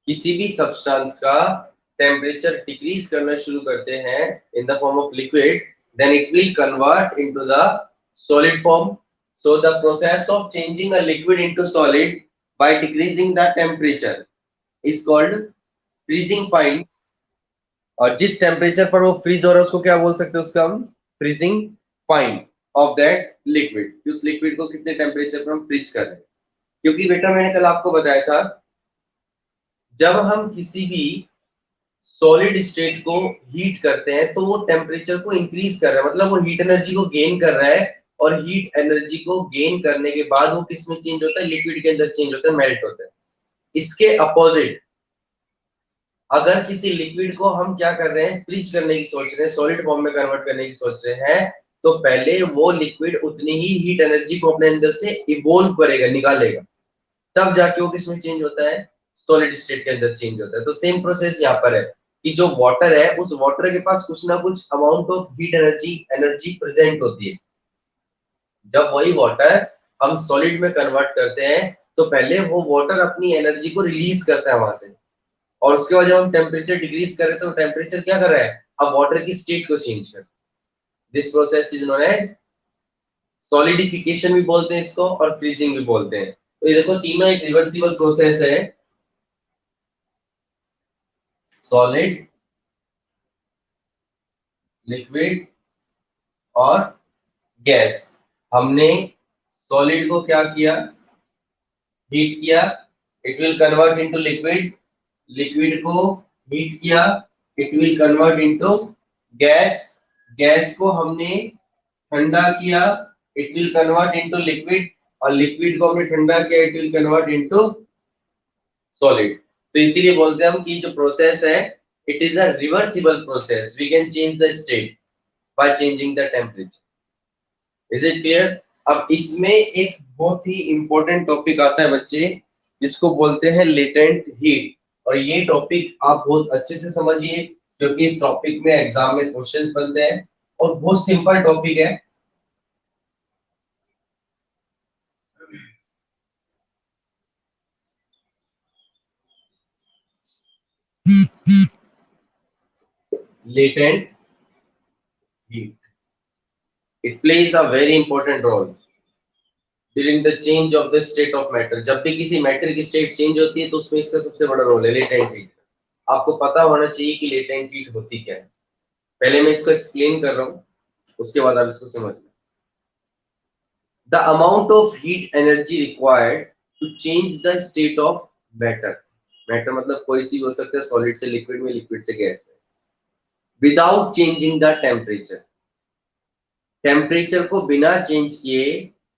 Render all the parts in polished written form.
किसी भी सब्सटेंस का टेम्परेचर डिक्रीज करना शुरू करते हैं in the form of liquid, then it will convert into the solid form. So the process of changing a liquid into solid by decreasing the temperature is called freezing point. और जिस temperature पर वो freeze हो रहा है उसको क्या बोल सकते हैं, उसका हम freezing point of that liquid. उस लिक्विड को कितने टेम्परेचर पर हम फ्रीज कर रहे हैं. क्योंकि बेटा मैंने कल आपको बताया था, जब हम किसी भी सॉलिड स्टेट को हीट करते हैं तो वो टेम्परेचर को इंक्रीज कर रहा है, मतलब वो हीट एनर्जी को गेन कर रहा है. और हीट एनर्जी को गेन करने के बाद वो किस में चेंज होता है, लिक्विड के अंदर चेंज होता है, मेल्ट होता है. इसके अपोजिट अगर किसी लिक्विड को हम क्या कर रहे हैं, फ्रीज करने की सोच रहे हैं, सॉलिड फॉर्म में कन्वर्ट करने की सोच रहे हैं, तो पहले वो लिक्विड उतनी ही हीट एनर्जी को अपने अंदर से इवोल्व करेगा, निकालेगा, तब जाके वो किसमें चेंज होता है, सॉलिड स्टेट के अंदर चेंज होता है. तो सेम प्रोसेस यहाँ पर है कि जो वाटर है उस वाटर के पास कुछ ना कुछ amount of heat energy present होती है. जब वही वाटर हम सॉलिड में कन्वर्ट करते हैं तो पहले वो वाटर अपनी एनर्जी को रिलीज करता है वहां से, और उसके बाद जब हम टेम्परेचर डिक्रीज कर रहे हैं तो टेम्परेचर क्या कर रहा है, अब वाटर की स्टेट को चेंज कर. This process is known as solidification भी बोलते हैं इसको, और फ्रीजिंग भी बोलते हैं. तो ये देखो तीनों एक रिवर्सिबल प्रोसेस है, सॉलिड, लिक्विड और गैस. हमने सॉलिड को क्या किया, हीट किया, it will convert into liquid. Liquid को हीट किया, it will convert into gas. Gas को हमने ठंडा किया, it will convert into liquid. और लिक्विड को हमने ठंडा किया, it will convert into solid. तो इसीलिए बोलते हैं हम कि जो प्रोसेस है it is a reversible process. We can change the state by changing the temperature. Is it clear. अब इसमें एक बहुत ही इंपॉर्टेंट टॉपिक आता है बच्चे, जिसको बोलते हैं लेटेंट हीट. और ये टॉपिक आप बहुत अच्छे से समझिए क्योंकि इस टॉपिक में एग्जाम में क्वेश्चंस बनते हैं और बहुत सिंपल टॉपिक है. latent heat, it plays a very important role during the change of the state of matter. जब भी किसी मैटर की स्टेट चेंज होती है तो उसमें इसका सबसे बड़ा रोल है लेटेंट हीट. आपको पता होना चाहिए कि लेटेंट हीट होती क्या है. पहले मैं इसको एक्सप्लेन कर रहा हूँ, उसके बाद आप इसको समझ लें. The amount of heat energy required to change the state of matter. Matter मतलब कोई सी हो सकता है, सॉलिड से लिक्विड में, लिक्विड से गैस में, without changing the temperature. Temperature को बिना चेंज किए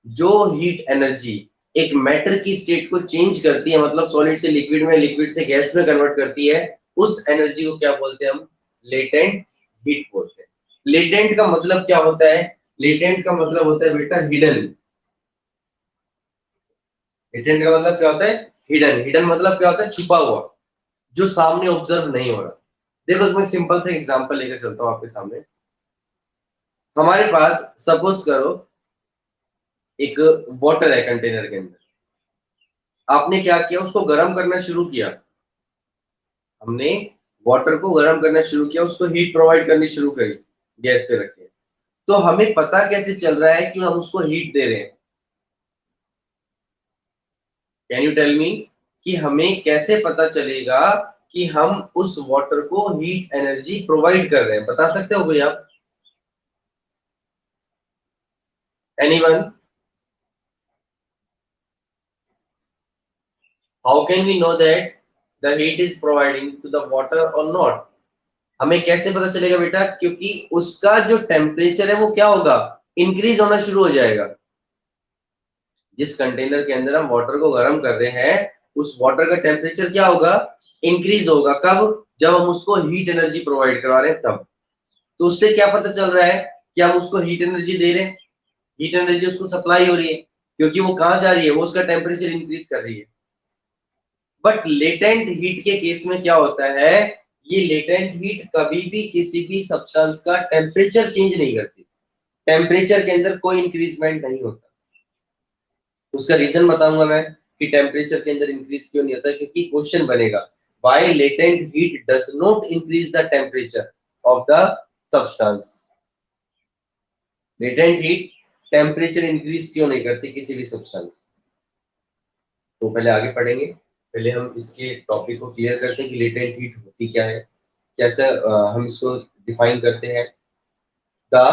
जो हीट एनर्जी एक मैटर की स्टेट को चेंज करती है, मतलब सॉलिड से लिक्विड में, लिक्विड से गैस में कन्वर्ट करती है, उस एनर्जी को क्या बोलते हैं हम, लेटेंट हीट बोलते हैं. लेटेंट का मतलब क्या होता है, लेटेंट का मतलब होता है बेटा हिडन. लेटेंट का मतलब क्या होता है, हिडन. हिडन मतलब क्या होता है, छुपा हुआ, जो सामने ऑब्जर्व नहीं हो रहा. देखो मैं सिंपल से एग्जांपल लेकर चलता हूं आपके सामने. हमारे पास सपोज करो एक वाटर है कंटेनर के अंदर. आपने क्या किया, उसको गर्म करना शुरू किया. हमने वाटर को गर्म करना शुरू किया, उसको हीट प्रोवाइड करनी शुरू करी, गैस पे रखे. तो हमें पता कैसे चल रहा है कि हम उसको हीट दे रहे हैं, कैन यू टेल मी, कि हमें कैसे पता चलेगा कि हम उस वाटर को हीट एनर्जी प्रोवाइड कर रहे हैं, बता सकते हो कोई आप, anyone. How can we know that the heat is providing to the water or not. हमें कैसे पता चलेगा बेटा, क्योंकि उसका जो टेम्परेचर है वो क्या होगा, इंक्रीज होना शुरू हो जाएगा. जिस कंटेनर के अंदर हम वाटर को गर्म कर रहे हैं उस वाटर का टेम्परेचर क्या होगा, इंक्रीज होगा. कब, जब हम उसको हीट एनर्जी प्रोवाइड करवा रहे हैं तब. तो उससे क्या पता चल रहा है कि हम उसको हीट एनर्जी दे रहे हैं, हीट एनर्जी उसको सप्लाई हो रही है, क्योंकि वो कहां जा रही है, वो उसका टेम्परेचर इंक्रीज कर रही है. बट लेटेंट हीट के केस में क्या होता है, ये लेटेंट हीट कभी भी किसी भी सब्सटेंस का टेम्परेचर चेंज नहीं करती. टेम्परेचर के अंदर कोई इंक्रीजमेंट नहीं होता. उसका रीजन बताऊंगा मैं कि टेम्परेचर के अंदर इंक्रीज क्यों नहीं होता, क्योंकि क्वेश्चन बनेगा why latent heat does not increase the temperature of the substance. latent heat temperature increase क्यों नहीं करती किसी भी सब्सटेंस? तो पहले आगे पढ़ेंगे, पहले हम इसके टॉपिक को क्लियर करते हैं कि लेटेंट हीट होती क्या है, कैसे हम इसको डिफाइन करते हैं। The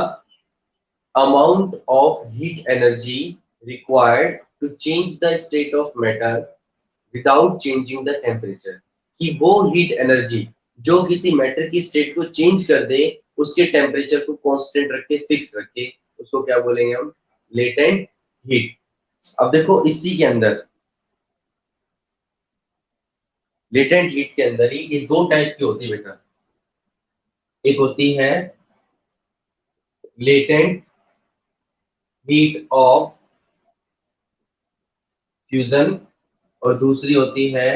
amount of heat energy required to change the state of matter without changing the temperature, कि वो हीट एनर्जी जो किसी मैटर की स्टेट को चेंज कर दे, उसके टेम्परेचर को कांस्टेंट रख के, फिक्स रख के, उसको क्या बोलेंगे हम? Latent heat. अब देखो इसी के अंदर, लेटेंट हीट के अंदर ही ये दो टाइप की होती है बेटा। एक होती है लेटेंट हीट ऑफ फ्यूजन और दूसरी होती है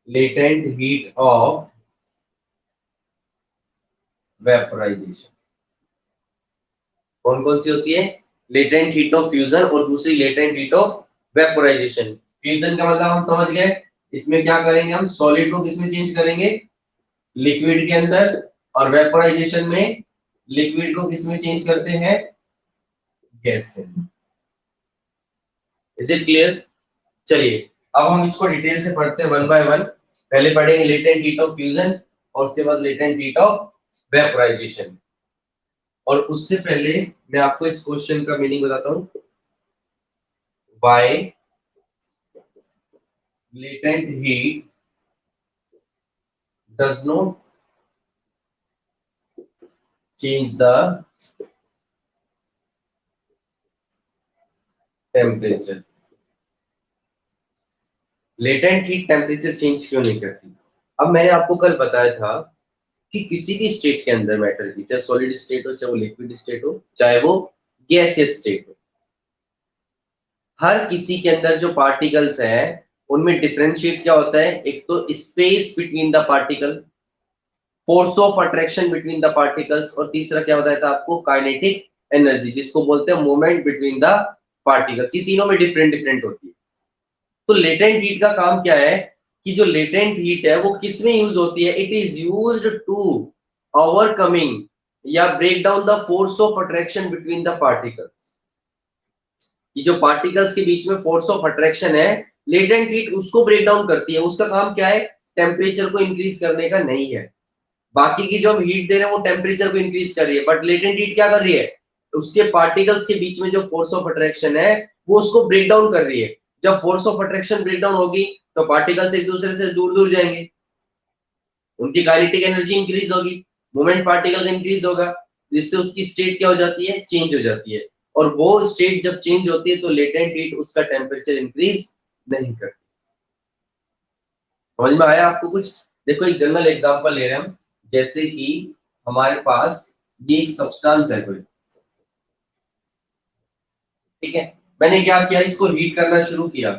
लेटेंट हीट ऑफ वेपोराइजेशन। कौन कौन सी होती है? लेटेंट हीट ऑफ फ्यूजन और दूसरी latent heat of vaporisation. Fusion का मतलब हम समझ गए, इसमें क्या करेंगे हम? सॉलिड को किसमें चेंज करेंगे? लिक्विड के अंदर। और वेपोराइजेशन में लिक्विड को किसमें चेंज करते हैं? गैस से। Is it clear? चलिए अब हम इसको डिटेल से पढ़ते हैं वन बाय वन। पहले पढ़ेंगे लेटेंट हीट ऑफ फ्यूजन और उसके बाद लेटेंट हीट ऑफ वेपोराइजेशन। और उससे पहले मैं आपको इस क्वेश्चन का मीनिंग बताता हूं। Why latent heat does not change the temperature. Latent heat temperature change क्यों नहीं करती? अब मैंने आपको कल बताया था कि किसी भी स्टेट के अंदर मैटर की, चाहे सॉलिड स्टेट हो, चाहे वो लिक्विड स्टेट हो, चाहे वो गैसियस स्टेट हो, हर किसी के अंदर जो पार्टिकल्स है उनमें डिफरेंशिएट क्या होता है? एक तो space between the particle, force of attraction between the particles, और तीसरा क्या बताया था आपको? काइनेटिक एनर्जी, जिसको बोलते हैं मूवमेंट बिटवीन द पार्टिकल्स। ये तीनों में डिफरेंट डिफरेंट होती है। तो लेटेंट हीट का काम क्या है? कि जो लेटेंट हीट है वो किस में यूज होती है? It is used to overcoming या break down the force of attraction between the particles. ये जो पार्टिकल्स के बीच में फोर्स ऑफ अट्रैक्शन है, लेटेंट हीट उसको ब्रेक डाउन करती है। उसका काम क्या है? टेम्परेचर को इंक्रीज करने का नहीं है। बाकी की जो हम हीट दे रहे हैं वो टेम्परेचर को इंक्रीज कर रही है, बट लेटेंट हीट क्या कर रही है? उसके पार्टिकल्स के बीच में जो फोर्स ऑफ अट्रैक्शन है वो उसको ब्रेक डाउन कर रही है। जब force of attraction break down होगी तो पार्टिकल्स एक दूसरे से दूर दूर जाएंगे, उनकी काइनेटिक एनर्जी इंक्रीज होगी, मोमेंट पार्टिकल का इंक्रीज होगा, जिससे उसकी स्टेट क्या हो जाती है? चेंज हो जाती है। और वो स्टेट जब चेंज होती है तो लेटेंट हीट उसका टेम्परेचर इंक्रीज नहीं करती। समझ में आया आपको कुछ? देखो एक जनरल एग्जांपल ले रहे हैं हम, जैसे कि हमारे पास ये एक सब्सटेंस है कोई, ठीक है। मैंने क्या किया? इसको हीट करना शुरू किया।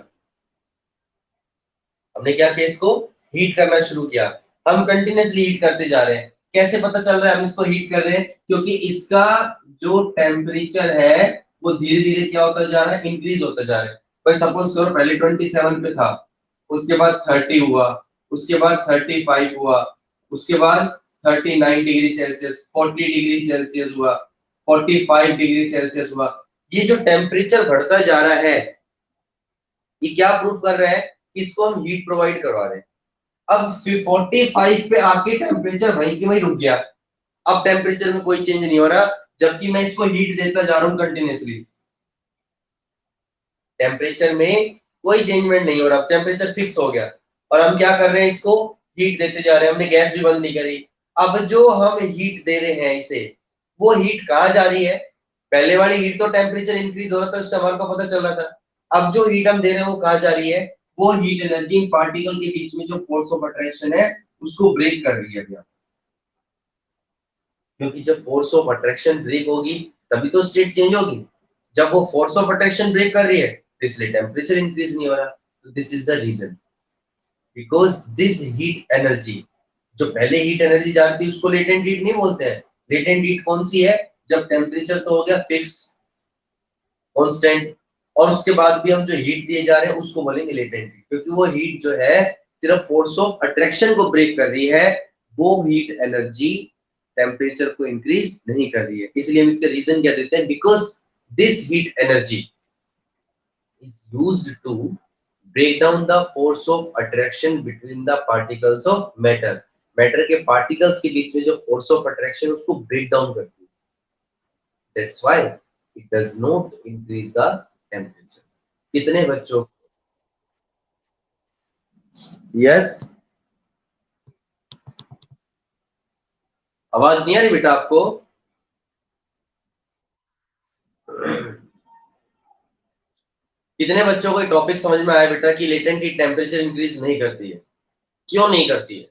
हमने क्या किया? इसको हीट करना शुरू किया। हम कंटिन्यूअसली हीट करते जा रहे हैं। कैसे पता चल रहा है हम इसको हीट कर रहे हैं? क्योंकि इसका जो टेम्परेचर है वो धीरे धीरे क्या होता जा रहा है? इंक्रीज होता जा रहा है। भाई सपोज करो पहले 27 पे था, उसके बाद 30 हुआ, उसके बाद 35 हुआ, उसके बाद 39 डिग्री सेल्सियस, 40 डिग्री सेल्सियस हुआ, 45 डिग्री सेल्सियस हुआ। ये जो टेम्परेचर बढ़ता जा रहा है ये क्या प्रूफ कर रहा है? कि इसको हम हीट प्रोवाइड करवा रहे हैं। अब 45 पे आके टेम्परेचर वहीं के वहीं रुक गया। अब टेम्परेचर में कोई चेंज नहीं हो रहा, जबकि मैं इसको हीट देता जा रहा हूं कंटिन्यूअसली। टेम्परेचर में कोई चेंजमेंट नहीं हो रहा, टेम्परेचर फिक्स हो गया। और हम क्या कर रहे हैं? इसको हीट देते जा रहे हैं, हमने गैस भी बंद नहीं करी। अब जो हम हीट दे रहे हैं इसे, वो हीट कहाँ जा रही है? पहले वाली हीट तो टेम्परेचर इंक्रीज हो रहा था, उससे हमारे को पता चल रहा था। अब जो हीट हम दे रहे हैं वो कहाँ जा रही है? वो हीट एनर्जी इन पार्टिकल के बीच में जो फोर्स ऑफ अट्रैक्शन है उसको ब्रेक कर रही है अभी। क्योंकि जब फोर्स ऑफ अट्रैक्शन ब्रेक होगी तभी तो स्टेट चेंज होगी। जब वो फोर्स ऑफ अट्रैक्शन ब्रेक कर रही है तो इसलिए टेम्परेचर इंक्रीज नहीं हो रहा। तो this is the reason, because this heat energy, जो पहले हीट एनर्जी जा रही थी उसको लेटेंट हीट नहीं बोलते हैं। लेटेंट हीट कौन सी है? जब टेम्परेचर तो हो गया फिक्स, कांस्टेंट, और उसके बाद भी हम जो हीट दिए जा रहे हैं उसको बोलेंगे लेटेंट हीट, क्योंकि वो हीट जो है सिर्फ फोर्स ऑफ अट्रैक्शन को ब्रेक कर रही है, वो हीट एनर्जी टेम्परेचर को इंक्रीज नहीं कर रही है। इसलिए हम इसका रीजन क्या देते हैं, because this heat energy is used to break down the force of attraction between the particles of matter. Matter के पार्टिकल्स के बीच में जो फोर्स ऑफ अट्रैक्शन उसको ब्रेक डाउन करती है। That's why it does not increase the temperature. कितने बच्चों, यस, आवाज नहीं आ रही बेटा आपको? कितने बच्चों को टॉपिक समझ में आया बेटा कि लेटेंट हीट टेम्परेचर इंक्रीज नहीं करती है? क्यों नहीं करती है?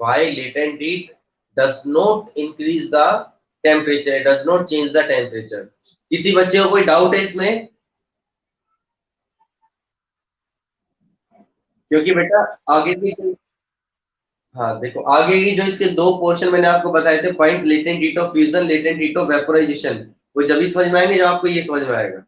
why latent heat does not increase the temperature, it does not change the temperature? किसी बच्चे को कोई डाउट है इसमें? क्योंकि बेटा आगे की, हाँ देखो आगे की जो इसके दो पोर्शन मैंने आपको बताए थे, point latent heat of fusion, latent heat of vaporisation, वो जब भी समझ में आएंगे जब आपको ये समझ में आएगा।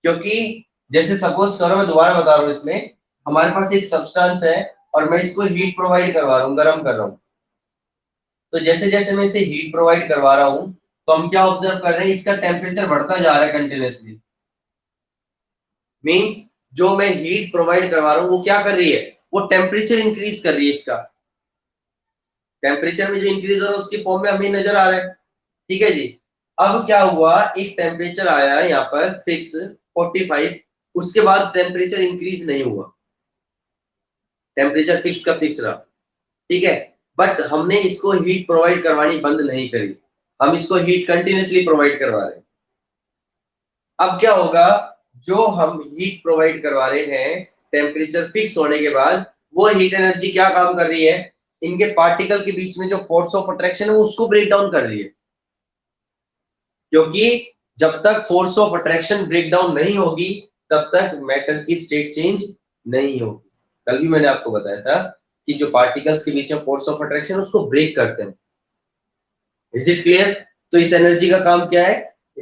क्योंकि जैसे सपोज करो, मैं दोबारा बता रहा हूँ, इसमें हमारे पास एक सब्सटेंस है और मैं इसको हीट प्रोवाइड करवा रहा हूँ, गर्म कर रहा हूँ। तो जैसे जैसे मैं इसे हीट प्रोवाइड करवा रहा हूँ तो हम क्या ऑब्जर्व कर रहे हैं, इसका टेम्परेचर बढ़ता जा रहा है कंटिन्यूअसली। मींस जो मैं हीट प्रोवाइड करवा रहा हूँ वो क्या कर रही है, वो टेम्परेचर इंक्रीज कर रही है। इसका टेम्परेचर में जो इंक्रीज हो रहा है उसकी फॉर्म में हमें नजर आ रहा है। ठीक है जी। अब क्या हुआ, एक टेम्परेचर आया यहाँ पर फिक्स 45, उसके बाद टेम्परेचर इंक्रीज नहीं हुआ, टेम्परेचर फिक्स का फिक्स रहा। ठीक है, बट हमने इसको हीट प्रोवाइड करवानी बंद नहीं करी, हम इसको हीट कंटिन्यूसली प्रोवाइड करवा रहे हैं। अब क्या होगा, जो हम हीट प्रोवाइड करवा रहे हैं टेम्परेचर फिक्स होने के बाद, वो हीट एनर्जी क्या काम कर रही है, इनके पार्टिकल के बीच में जो फोर्स ऑफ अट्रैक्शन है वो उसको ब्रेक डाउन कर रही है। क्योंकि जब तक force of attraction break down नहीं होगी तब तक मैटर की स्टेट चेंज नहीं होगी। कल भी मैंने आपको बताया था कि जो पार्टिकल्स के बीच में फोर्स ऑफ अट्रैक्शन उसको ब्रेक करते हैं। Is it clear? तो इस एनर्जी का काम क्या है,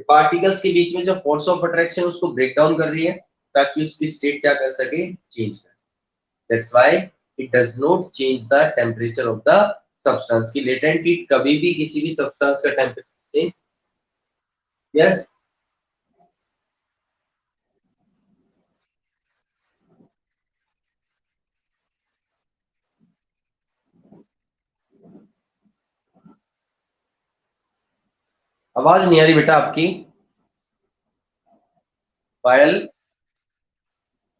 पार्टिकल्स के बीच में जो फोर्स ऑफ अट्रैक्शन उसको ब्रेक डाउन कर रही है ताकि उसकी स्टेट क्या कर सके, चेंज कर सके। That's why it does not change the temperature of the substance. की लेटेंट हीट कभी भी किसी भी सब्सटेंस का टेम्परेचर, यस, आवाज नहीं आ रही बेटा आपकी? पायल,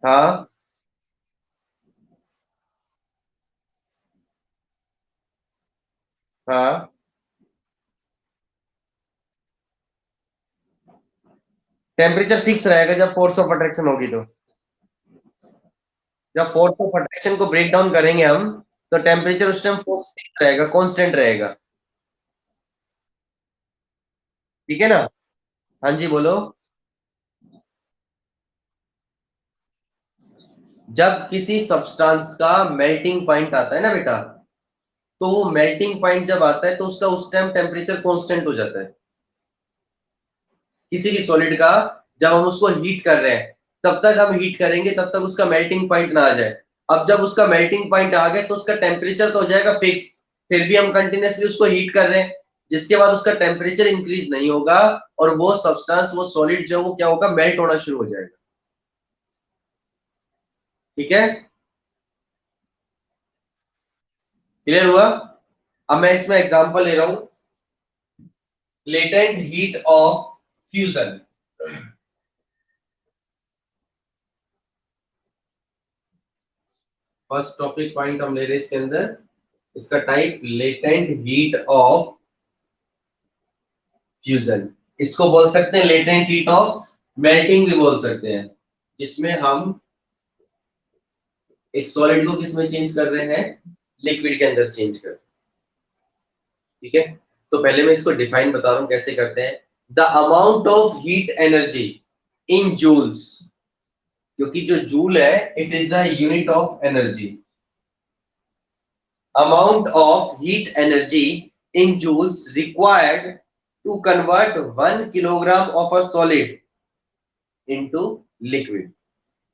हाँ, हाँ, टेम्परेचर फिक्स रहेगा जब फोर्स ऑफ अट्रैक्शन होगी। तो जब फोर्स ऑफ अट्रैक्शन को ब्रेक डाउन करेंगे हम, तो टेम्परेचर उस टाइम फोर्स फिक्स रहेगा, कांस्टेंट रहेगा। ठीक है ना? हाँ जी बोलो। जब किसी सब्सटेंस का मेल्टिंग पॉइंट आता है ना बेटा, तो वो मेल्टिंग पॉइंट जब आता है तो उसका उस टाइम टेम्परेचर कांस्टेंट हो जाता है किसी भी सॉलिड का। जब हम उसको हीट कर रहे हैं तब तक हम हीट करेंगे तब तक उसका मेल्टिंग पॉइंट ना आ जाए। अब जब उसका मेल्टिंग पॉइंट आ गया तो उसका टेम्परेचर तो हो जाएगा फिक्स, फिर भी हम कंटिन्यूअसली उसको हीट कर रहे हैं, जिसके बाद उसका टेम्परेचर इंक्रीज नहीं होगा और वो सब्सटेंस, वो सॉलिड जो वो क्या होगा, मेल्ट होना शुरू हो जाएगा। ठीक है, क्लियर हुआ? अब मैं इसमें एग्जांपल ले रहा हूं, latent heat of fusion. First topic point हम ले रहे हैं इसके अंदर, इसका type latent heat of fusion. इसको बोल सकते हैं लेटेंट हीट ऑफ मेल्टिंग भी बोल सकते हैं, जिसमें हम एक सॉलिड को किसमें चेंज कर रहे हैं, लिक्विड के अंदर चेंज कर। ठीक है, तो पहले मैं इसको डिफाइन बता रहा हूं कैसे करते हैं। The amount of heat energy in joules, क्योंकि जो जूल है it is the unit of energy. amount of heat energy in joules required to convert 1 kilogram of a solid into liquid.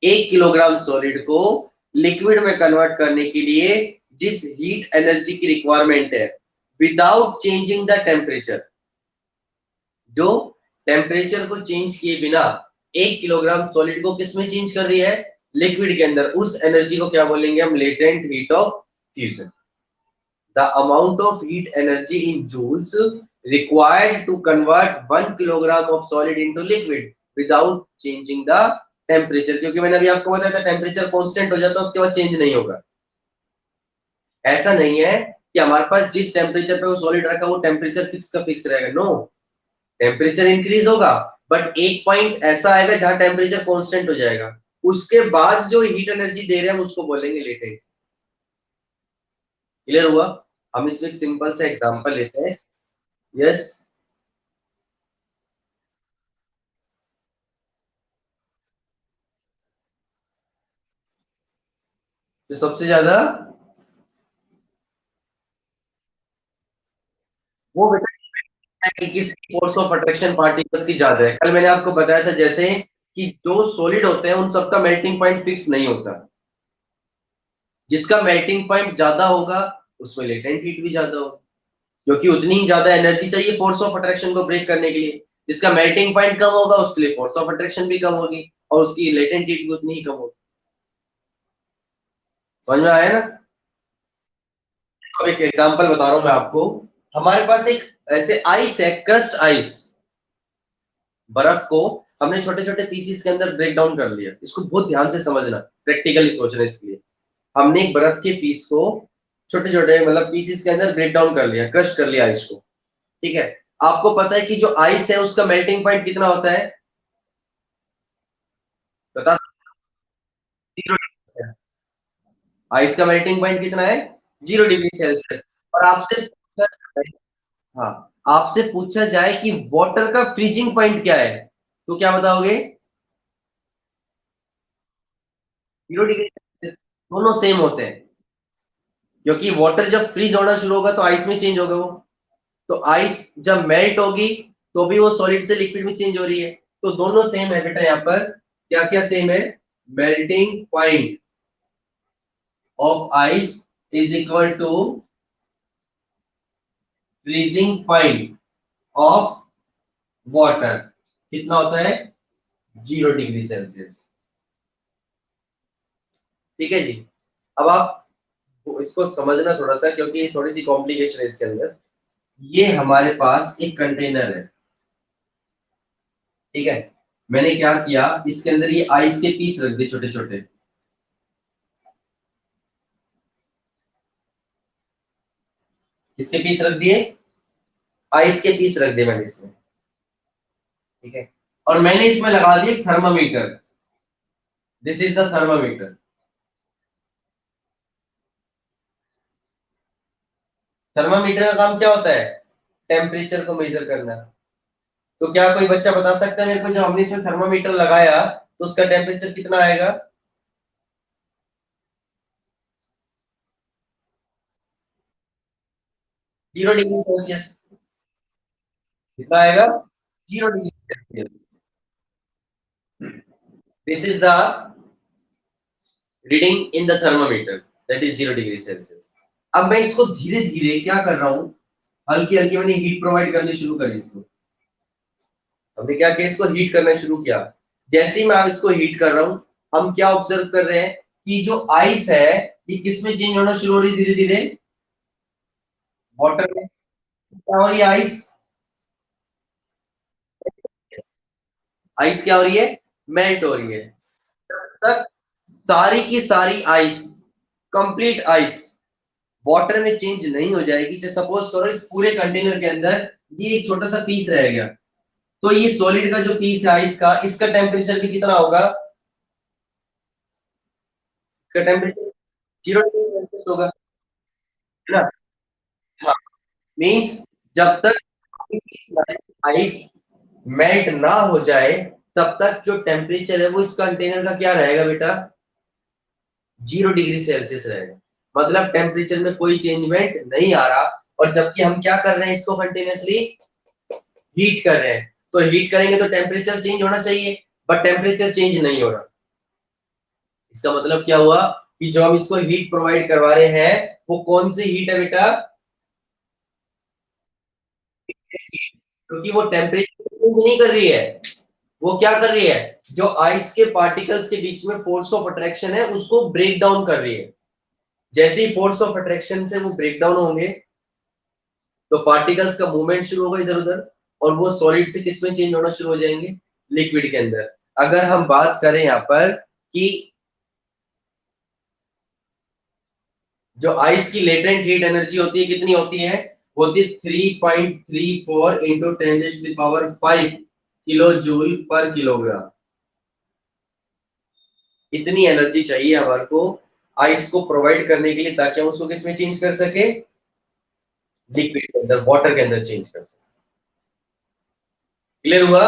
1 kilogram solid को liquid में convert करने के लिए जिस heat energy की रिक्वायरमेंट है विदाउट चेंजिंग द टेम्परेचर, जो temperature को चेंज किए बिना 1 किलोग्राम सॉलिड को किस में चेंज कर रही है, लिक्विड के अंदर, उस एनर्जी को क्या बोलेंगे हम, latent heat of fusion. The amount of heat energy in joules required to convert 1 kilogram of solid into liquid without changing the temperature. क्योंकि मैंने अभी आपको बताया था टेम्परेचर कांस्टेंट हो जाता है उसके बाद चेंज नहीं होगा. ऐसा नहीं है कि हमारे पास जिस टेम्परेचर पे वो सॉलिड रखा वो टेम्परेचर फिक्स का फिक्स रहेगा. नो, टेम्परेचर इंक्रीज होगा बट एक पॉइंट ऐसा आएगा जहां टेम्परेचर कांस्टेंट हो जाएगा. उसके बाद जो हीट एनर्जी दे रहे हैं हम उसको बोलेंगे लेटेंट. क्लियर हुआ? हम इसमें एक सिंपल सा एग्जांपल लेते हैं. यस, तो सबसे ज्यादा वो बेटा है कि किसकी फोर्स ऑफ अट्रैक्शन पार्टिकल्स की ज्यादा है. कल मैंने आपको बताया था जैसे कि जो सॉलिड होते हैं उन सबका मेल्टिंग पॉइंट फिक्स नहीं होता. जिसका मेल्टिंग पॉइंट ज्यादा होगा उसमें लेटेंट हीट भी ज्यादा होगा, क्योंकि उतनी ही ज्यादा एनर्जी चाहिए फोर्स ऑफ अट्रैक्शन को ब्रेक करने के लिए. जिसका मेल्टिंग पॉइंट कम होगा उसके लिए फोर्स ऑफ अट्रैक्शन भी कम होगी और उसकी लेटेंट हीट भी उतनी ही कम होगी. समझ में आया ना? तो एक एग्जांपल बता रहा हूं मैं आपको. हमारे पास एक ऐसे आइस है, क्रस्ट आइस. बर्फ को हमने छोटे छोटे पीसीस के अंदर ब्रेक डाउन कर लिया. इसको बहुत ध्यान से समझना, प्रैक्टिकली सोचना. इसके लिए हमने एक बर्फ के पीस को छोटे छोटे मतलब पीसीस के अंदर ब्रेक डाउन कर लिया, क्रश कर लिया आइस को. ठीक है, आपको पता है कि जो आइस है उसका मेल्टिंग पॉइंट कितना होता है, बता? 0 डिग्री. आइस का मेल्टिंग पॉइंट कितना है? 0 डिग्री सेल्सियस. और आपसे हाँ, आपसे पूछा जाए कि वाटर का फ्रीजिंग पॉइंट क्या है तो क्या बताओगे? 0 डिग्री सेल्सियस. दोनों सेम होते हैं क्योंकि वाटर जब फ्रीज होना शुरू होगा तो आइस में चेंज होगा वो. तो आइस जब मेल्ट होगी तो भी वो सॉलिड से लिक्विड में चेंज हो रही है. तो दोनों सेम है बेटा. यहाँ पर क्या क्या सेम है? Melting point of ice is equal to freezing point of water. कितना होता है? 0 डिग्री सेल्सियस. ठीक है जी. अब आप इसको समझना थोड़ा सा क्योंकि थोड़ी सी कॉम्प्लिकेशन है इसके अंदर. ये हमारे पास एक कंटेनर है. ठीक है, मैंने क्या किया, इसके अंदर ये आइस के पीस रख दिए छोटे छोटे. किसके पीस रख दिए? आइस के पीस रख दिए मैंने इसमें. ठीक है, और मैंने इसमें लगा दिया thermometer. This is the thermometer. Thermometer का काम क्या होता है? टेम्परेचर को मेजर करना. तो क्या कोई बच्चा बता सकता है मेरे को जब हमने इसमें थर्मामीटर लगाया तो उसका टेम्परेचर कितना आएगा? 0 डिग्री सेल्सियस. कितना आएगा? 0 degree Celsius. This is the reading in the thermometer, that is 0 degree Celsius. अब मैं इसको धीरे धीरे क्या कर रहा हूँ, हल्की हल्की मैंने हीट प्रोवाइड करनी शुरू करी इसको. हमने क्या किया, इसको हीट करना शुरू किया. जैसे ही मैं अब इसको हीट कर रहा हूँ हम क्या ऑब्जर्व कर रहे हैं कि जो आइस है ये किस में चेंज होना शुरू हो रही है धीरे धीरे? वाटर में. क्या हो रही है? आइस. आइस क्या हो रही है? मेल्ट हो रही है. जब तक सारी की सारी आइस, कंप्लीट आइस वाटर में चेंज नहीं हो जाएगी. जैसे सपोज करो इस पूरे कंटेनर के अंदर ये एक छोटा सा पीस रह गया, तो ये सॉलिड का जो पीस है आइस का, इसका टेम्परेचर भी कितना होगा? इसका टेम्परेचर 0 डिग्री सेल्सियस होगा, है ना? हाँ, मीन्स जब तक आइस मेल्ट ना हो जाए तब तक जो टेम्परेचर है वो इस कंटेनर का क्या रहेगा बेटा? 0 डिग्री सेल्सियस रहेगा. मतलब टेम्परेचर में कोई चेंजमेंट नहीं आ रहा. और जबकि हम क्या कर रहे हैं इसको कंटिन्यूअसली हीट कर रहे हैं, तो हीट करेंगे तो टेम्परेचर चेंज होना चाहिए, बट टेम्परेचर चेंज नहीं हो रहा। इसका मतलब क्या हुआ कि जो हम इसको हीट प्रोवाइड करवा रहे हैं वो कौन सी हीट है बेटा, क्योंकि वो टेम्परेचर चेंज नहीं कर रही है, वो क्या कर रही है, जो आइस के पार्टिकल्स के बीच में फोर्स ऑफ अट्रैक्शन है उसको ब्रेक डाउन कर रही है। जैसे ही फोर्स ऑफ अट्रैक्शन से वो ब्रेक डाउन होंगे तो पार्टिकल्स का मूवमेंट शुरू होगा इधर उधर, और वो सॉलिड से किस में चेंज होना शुरू हो जाएंगे, लिक्विड के अंदर। अगर हम बात करें यहाँ पर कि जो आइस की लेटेंट हीट एनर्जी होती है कितनी होती है, होती है 3.34 इंटू 10⁵ किलो जूल पर किलोग्राम। इतनी एनर्जी चाहिए हमारे को आइस को प्रोवाइड करने के लिए, ताकि हम उसको किसमें चेंज कर सके, लिक्विड के अंदर, वाटर के अंदर चेंज कर सके। क्लियर हुआ?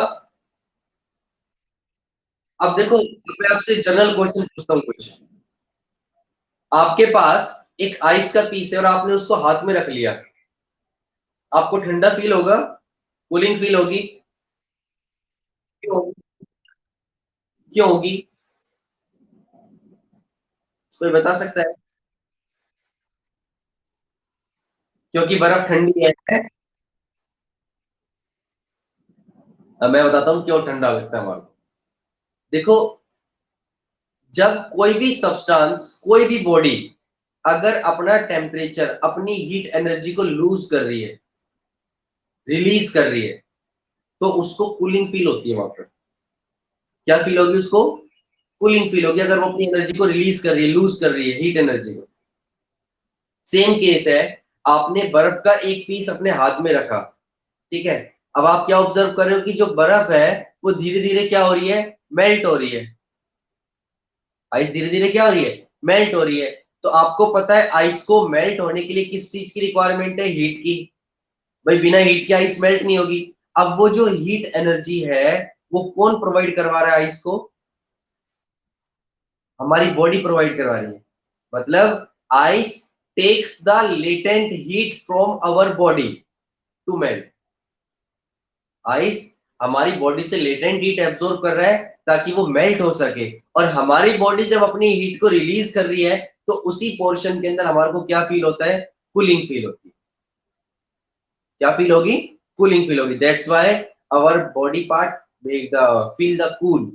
अब देखो, मैं आपसे जनरल क्वेश्चन पूछता हूँ कुछ। आपके पास एक आइस का पीस है और आपने उसको हाथ में रख लिया, आपको ठंडा फील होगा, कूलिंग फील होगी? क्यों होगी? क्यों होगी? कोई बता सकता है? क्योंकि बर्फ ठंडी है। अब मैं बताता हूँ क्यों ठंडा लगता है हमारे को। देखो, जब कोई भी सब्सटेंस, कोई भी बॉडी अगर अपना टेम्परेचर, अपनी हीट एनर्जी को लूज कर रही है, रिलीज कर रही है, तो उसको कूलिंग फील होती है वहां पर। क्या फील होगी उसको? कूलिंग फील होगी, अगर वो अपनी एनर्जी को रिलीज कर रही है, लूज कर रही है हीट एनर्जी को। सेम केस है, आपने बर्फ का एक पीस अपने हाथ में रखा, ठीक है। अब आप क्या ऑब्जर्व कर रहे हो कि जो बर्फ है वो धीरे धीरे क्या हो रही है, मेल्ट हो रही है। आइस धीरे धीरे क्या हो रही है, मेल्ट हो रही है। तो आपको पता है आइस को मेल्ट होने के लिए किस चीज की रिक्वायरमेंट है, हीट की। भाई बिना हीट के आइस मेल्ट नहीं होगी। अब वो जो हीट एनर्जी है वो कौन प्रोवाइड करवा रहा है आइस को, हमारी बॉडी प्रोवाइड करवा रही है। मतलब ice takes the latent heat from our body to melt. Ice हमारी बॉडी से लेटेंट हीट एब्जॉर्ब कर रहा है ताकि वो मेल्ट हो सके, और हमारी बॉडी जब अपनी हीट को रिलीज कर रही है तो उसी पोर्शन के अंदर हमारे को क्या फील होता है, कूलिंग फील होती है। क्या फील होगी, कूलिंग फील होगी। That's why our body part make the feel the cool,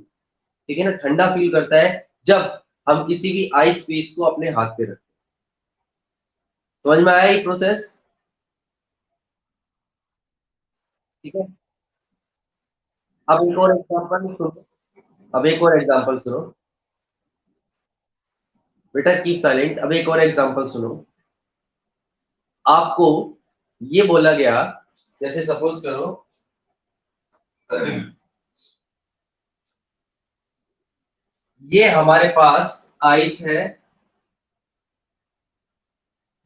ठीक है ना, ठंडा फील करता है जब हम किसी भी आइस पीस को अपने हाथ पे रखते हैं। समझ में आया ये प्रोसेस? ठीक है। अब एक और एग्जांपल सुनो, अब एक और एग्जांपल सुनो। बेटा कीप साइलेंट, अब एक और एग्जांपल सुनो। आपको ये बोला गया, जैसे सपोज करो ये हमारे पास आइस है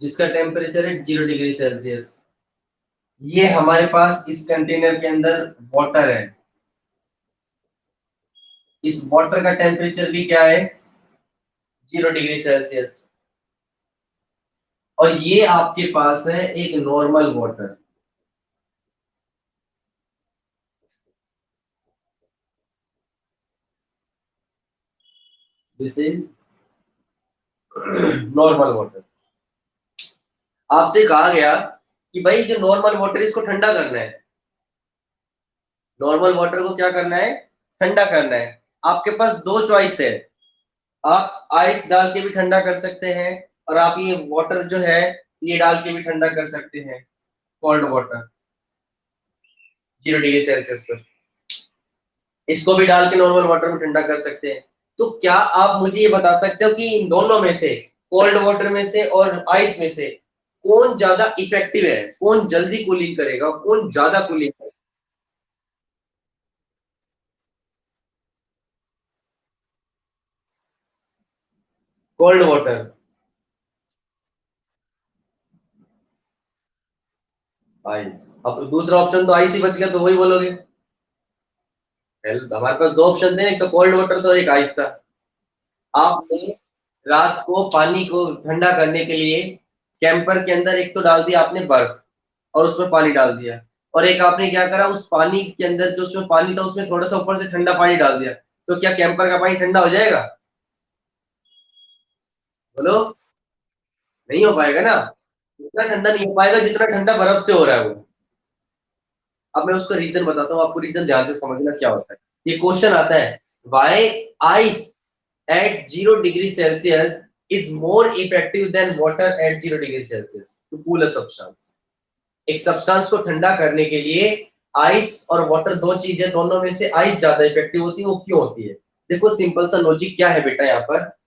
जिसका टेम्परेचर है 0 डिग्री सेल्सियस। ये हमारे पास इस कंटेनर के अंदर वाटर है, इस वाटर का टेम्परेचर भी क्या है, 0 डिग्री सेल्सियस। और ये आपके पास है एक normal water, this is normal water. आपसे कहा गया कि भाई जो नॉर्मल वाटर इसको ठंडा करना है, नॉर्मल वाटर को क्या करना है, ठंडा करना है। आपके पास दो चॉइस है, आप आइस डाल के भी ठंडा कर सकते हैं, और आप ये वाटर जो है ये डाल के भी ठंडा कर सकते हैं, कोल्ड वाटर 0 डिग्री सेल्सियस पर। इसको भी डाल के नॉर्मल वाटर में ठंडा कर सकते हैं। तो क्या आप मुझे ये बता सकते हो कि इन दोनों में से, कोल्ड वाटर में से और आइस में से, कौन ज्यादा इफेक्टिव है, कौन जल्दी कूलिंग करेगा, कौन ज्यादा कूलिंग करेगा? Cold water. आइस। अब दूसरा ऑप्शन तो आइस ही बच गया, तो वही बोलोगे। हमारे पास दो ऑप्शन थे, एक तो कोल्ड वाटर था, एक आइस था। आपने रात को पानी को ठंडा करने के लिए कैंपर के अंदर एक तो डाल दिया आपने बर्फ, और उसमें पानी डाल दिया। और एक आपने क्या करा, उस पानी के अंदर जो उसमें पानी था उसमें थोड़ा सा ऊपर से ठंडा पानी डाल दिया, तो क्या कैंपर का पानी ठंडा हो जाएगा? बोलो, नहीं हो पाएगा ना। उतना ठंडा नहीं हो पाएगा जितना ठंडा बर्फ से हो रहा है वो। अब मैं उसका रीजन बताता हूँ आपको, रीजन ध्यान से समझना क्या होता है। ये क्वेश्चन आता है, why ice at 0 degree Celsius is more effective than water at 0 degree Celsius to cool a substance. एक सब्सटेंस को ठंडा करने के लिए आइस और वाटर दो चीजें, दोनों में से आइस ज्यादा इफेक्टिव होती है। वो क्यों होती है? देखो सिंपल सा लॉजिक क्या है बेटा, यहाँ पर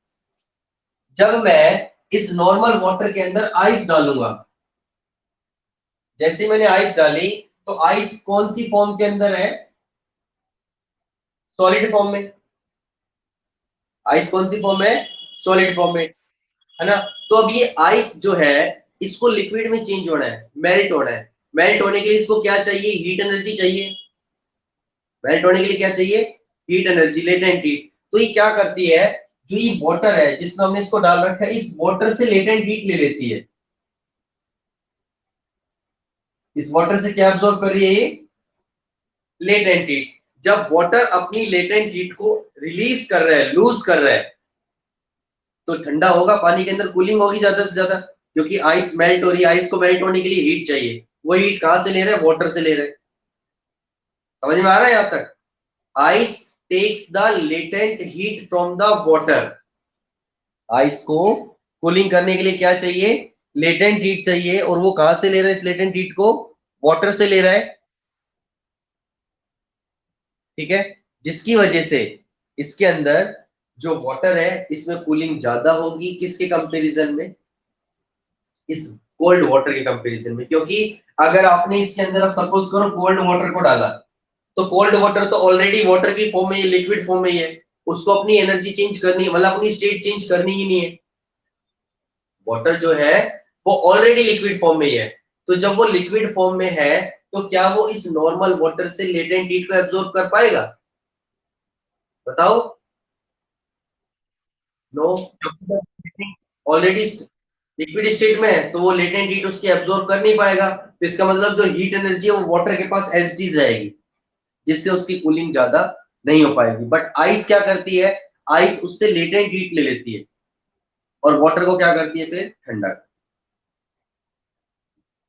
जब मैं इस नॉर्मल वाटर के अंदर आइस डालूंगा, जैसे मैंने आइस डाली, तो आइस कौन सी फॉर्म के अंदर है? सॉलिड फॉर्म में। आइस कौन सी फॉर्म है? सॉलिड फॉर्म में, है ना। तो अब ये आइस जो है, इसको लिक्विड में चेंज होना है, मेल्ट होना है। मेल्ट होने के लिए इसको क्या चाहिए? हीट एनर्जी चाहिए। मेल्ट होने के लिए क्या चाहिए? Heat energy, latent heat. तो ये क्या करती है, जो ये वाटर है जिसमें हमने इसको डाल रखा है, इस वाटर से लेटेंट हीट ले लेती है। इस वाटर से क्या अब्सॉर्ब कर रही है ये? Latent heat. जब वाटर अपनी लेटेंट हीट को रिलीज कर रहा है, लूज कर रहा है, तो ठंडा होगा, पानी के अंदर कूलिंग होगी ज्यादा से ज्यादा, क्योंकि आइस मेल्ट हो रही है। आइस को मेल्ट होने के लिए हीट चाहिए, वो हीट कहां से ले रहे हैं? वाटर से ले रहे हैं। समझ में आ रहा है यहां तक? Ice takes the latent heat from the water. Ice को कूलिंग करने के लिए क्या चाहिए? लेटेंट हीट चाहिए। और वो कहां से ले रहा है इस लेटेंट हीट को? वाटर से ले रहा है। ठीक है, जिसकी वजह से इसके अंदर जो वाटर है, इसमें कूलिंग ज्यादा होगी। किसके कंपैरिजन में? इस कोल्ड वाटर के कंपैरिजन में। क्योंकि अगर आपने इसके अंदर, अब सपोज करो कोल्ड वाटर को डाला, तो कोल्ड वाटर तो ऑलरेडी वाटर की फॉर्म में है, लिक्विड फॉर्म में ही है। उसको अपनी एनर्जी चेंज करनी है, मतलब अपनी स्टेट चेंज करनी ही नहीं है। वाटर जो है वो ऑलरेडी लिक्विड फॉर्म में ही है। तो जब वो लिक्विड फॉर्म में है, तो क्या वो इस नॉर्मल वाटर से लेटेंट हीट को एब्जॉर्ब कर पाएगा? बताओ। नो। ऑलरेडी लिक्विड स्टेट में है, तो वो लेटेंट हीट उसकी एब्जॉर्ब कर नहीं पाएगा। तो इसका मतलब जो हीट एनर्जी है वो वाटर के पास एज इट इज रहेगी, जिससे उसकी कूलिंग ज्यादा नहीं हो पाएगी। बट आइस क्या करती है? आइस उससे लेटेंट हीट ले लेती है और वाटर को क्या करती है? फिर ठंडा।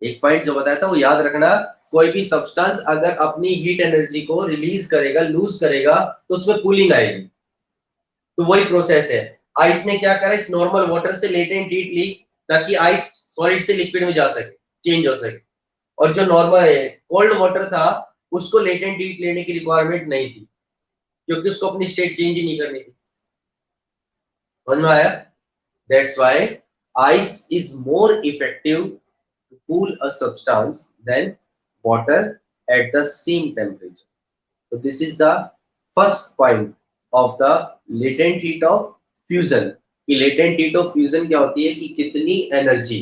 एक पॉइंट जो बताया था वो याद रखना, कोई भी सब्सटेंस अगर अपनी हीट एनर्जी को रिलीज करेगा, लूज करेगा, तो उसमें कूलिंग आएगी। तो वही प्रोसेस है। आइस ने क्या करा, इस नॉर्मल वाटर से लेटेंट हीट ली, ताकि आइस सॉलिड से लिक्विड में जा सके, चेंज हो सके। और जो नॉर्मल है कोल्ड वाटर था, उसको लेटेंट हीट लेने की रिक्वायरमेंट नहीं थी, क्योंकि उसको अपनी स्टेट चेंज ही नहीं करनी थी। समझ में आया? That's why ice is more effective to cool a substance than water at the same temperature. So this is the first point of the latent heat of fusion. कि latent heat of fusion क्या होती है, कि कितनी energy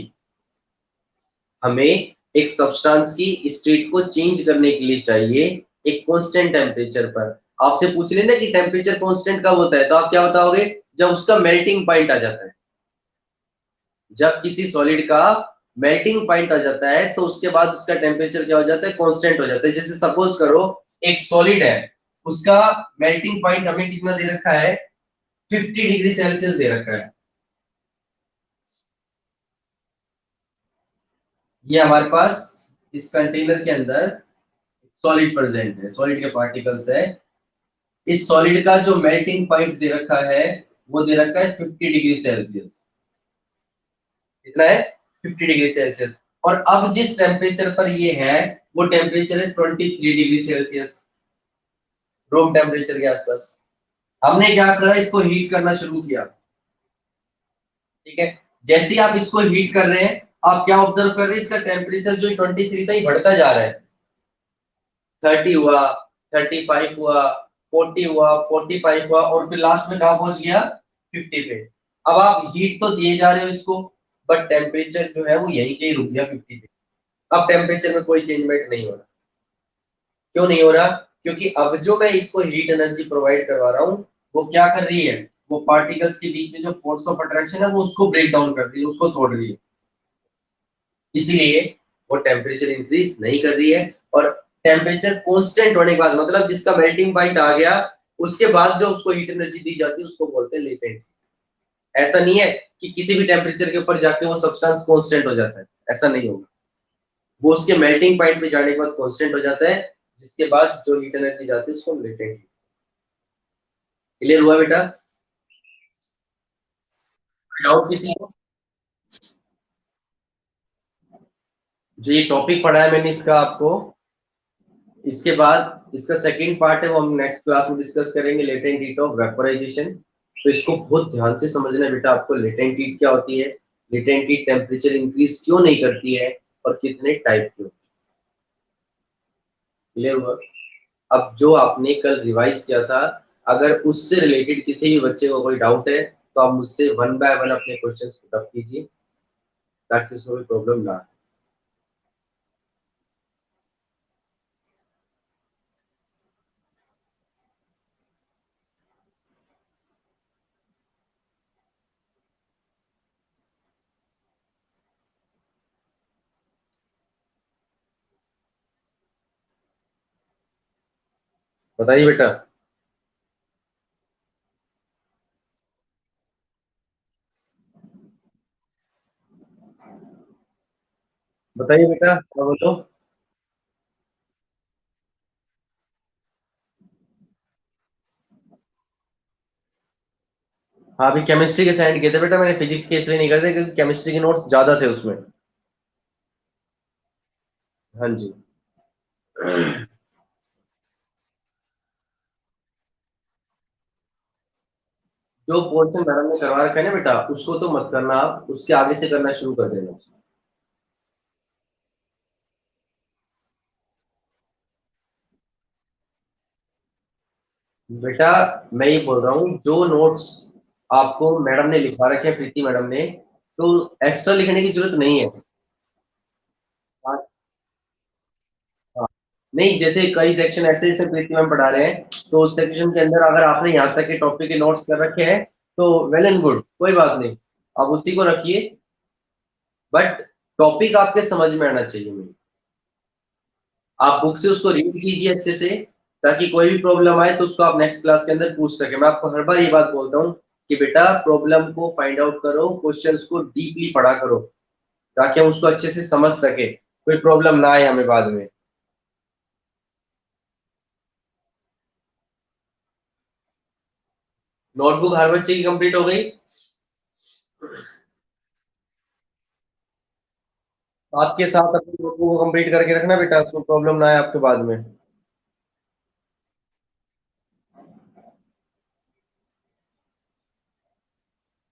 हमें एक substance की state को चेंज करने के लिए चाहिए एक कांस्टेंट टेम्परेचर पर। आपसे पूछ लेना कि टेम्परेचर कांस्टेंट कब होता है, तो आप क्या बताओगे? जब उसका मेल्टिंग पॉइंट आ जाता है। जब किसी सॉलिड का मेल्टिंग पॉइंट आ जाता है, तो उसके बाद उसका टेम्परेचर क्या हो जाता है? कांस्टेंट हो जाता है। जैसे सपोज करो एक सॉलिड है, उसका मेल्टिंग पॉइंट हमें कितना दे रखा है? 50 डिग्री सेल्सियस दे रखा है। ये हमारे पास इस कंटेनर के अंदर सॉलिड प्रेजेंट है, सॉलिड के पार्टिकल्स है। इस सॉलिड का जो मेल्टिंग पॉइंट दे रखा है, वो दे रखा है 50 डिग्री सेल्सियस। कितना है? 50 डिग्री सेल्सियस। और अब जिस टेम्परेचर पर ये है, वो टेम्परेचर है 23 डिग्री सेल्सियस, रूम टेम्परेचर के आसपास। हमने क्या करा, इसको हीट करना शुरू किया। ठीक है, जैसे ही आप इसको हीट कर रहे हैं, आप क्या ऑब्जर्व कर रहे हैं? इसका टेम्परेचर जो 23 था, ये बढ़ता जा रहा है। 30 हुआ, 35 हुआ, 40 हुआ, 45 हुआ, और फिर लास्ट में कहां पहुंच गया? 50 पे। अब आप हीट तो दिए जा रहे हो इसको, बट टेम्परेचर जो है वो यहीं के ही रुक गया, 50 पे। अब टेम्परेचर में कोई चेंजमेंट नहीं हो रहा। क्यों नहीं हो रहा? क्योंकि अब जो मैं इसको हीट एनर्जी प्रोवाइड करवा रहा हूँ, वो क्या कर रही है? वो पार्टिकल्स के बीच में जो फोर्स ऑफ अट्रैक्शन है, वो उसको ब्रेक डाउन कर रही है, उसको तोड़ रही है। इसीलिए वो टेम्परेचर इंक्रीज नहीं कर रही है। और टेम्परेचर कांस्टेंट होने के बाद, मतलब जिसका मेल्टिंग पॉइंट आ गया, उसके बाद जो उसको हीट एनर्जी दी जाती है उसको बोलते हैं लेटेंट। ऐसा नहीं है कि किसी भी टेम्परेचर के ऊपर जाके वो सब्सटेंस कांस्टेंट हो जाता है, ऐसा नहीं होगा। वो उसके मेल्टिंग पॉइंट पे जाने के बाद कांस्टेंट हो जाता है, जिसके बाद जो हीट एनर्जी जाती है उसको लेटेंट। क्लियर हुआ बेटा? डाउट किसी को? जो ये टॉपिक पढ़ा है मैंने इसका आपको, इसके बाद इसका सेकंड पार्ट है वो हम नेक्स्ट क्लास में डिस्कस करेंगे, लेटेंट हीट ऑफ वेपोराइजेशन। तो इसको बहुत ध्यान से समझना है बेटा आपको, लेटेंट हीट क्या होती है, लेटेंट हीट टेम्परेचर इंक्रीज क्यों नहीं करती है, और कितने टाइप के। क्लियर हुआ? अब जो आपने कल रिवाइज किया था, अगर उससे रिलेटेड किसी भी बच्चे को कोई डाउट है तो आप मुझसे वन बाय वन अपने क्वेश्चंस पुट अप कीजिए, ताकि उसमें कोई प्रॉब्लम ना आए। बताइए बेटा। बताइए बेटा, क्या बोलो। हाँ, अभी केमिस्ट्री के सेंड किए थे बेटा मैंने, फिजिक्स के इसलिए नहीं करते क्योंकि केमिस्ट्री के नोट्स ज्यादा थे उसमें। हाँ जी। जो पोर्शन मैडम ने करवा रखा है ना बेटा, उसको तो मत करना, आप उसके आगे से करना शुरू कर देना। बेटा मैं ये बोल रहा हूँ, जो नोट्स आपको मैडम ने लिखवा रखे हैं, प्रीति मैडम ने, तो एक्स्ट्रा लिखने की जरूरत नहीं है। हाँ, हाँ। नहीं, जैसे कई सेक्शन ऐसे जैसे प्रीति मैम पढ़ा रहे हैं, तो उस सेक्शन के अंदर अगर आपने यहाँ तक के टॉपिक के नोट्स कर रखे हैं तो वेल एंड गुड, कोई बात नहीं, आप उसी को रखिए। बट टॉपिक आपके समझ में आना चाहिए मेरे। आप बुक से उसको रीड कीजिए अच्छे से, ताकि कोई भी प्रॉब्लम आए तो उसको आप नेक्स्ट क्लास के अंदर पूछ सके। मैं आपको हर बार ये बात बोलता हूँ कि बेटा प्रॉब्लम को फाइंड आउट करो, क्वेश्चंस को डीपली पढ़ा करो, ताकि हम उसको अच्छे से समझ सके, कोई प्रॉब्लम ना आए हमें बाद में। नोटबुक हर बच्चे की कंप्लीट हो गई? आपके साथ अपनी नोटबुक को कंप्लीट करके रखना बेटा, उसको प्रॉब्लम ना आए आपके बाद में।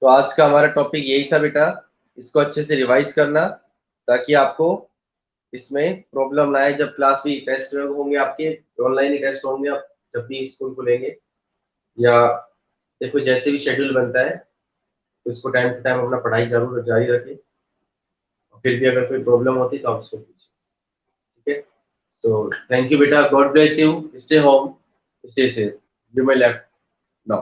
तो आज का हमारा टॉपिक यही था बेटा, इसको अच्छे से रिवाइज करना, ताकि आपको इसमें प्रॉब्लम ना आए। जब क्लास भी टेस्ट होंगे आपके, ऑनलाइन ही टेस्ट होंगे, आप जब भी स्कूल खुलेंगे, या देखो जैसे भी शेड्यूल बनता है, तो इसको टाइम टू टाइम अपना पढ़ाई जरूर जारी रखें। फिर भी अगर कोई प्रॉब्लम होती तो आप उसको पूछिए। ठीक है? सो थैंक यू बेटा, God bless you, stay home, stay safe, you may left now.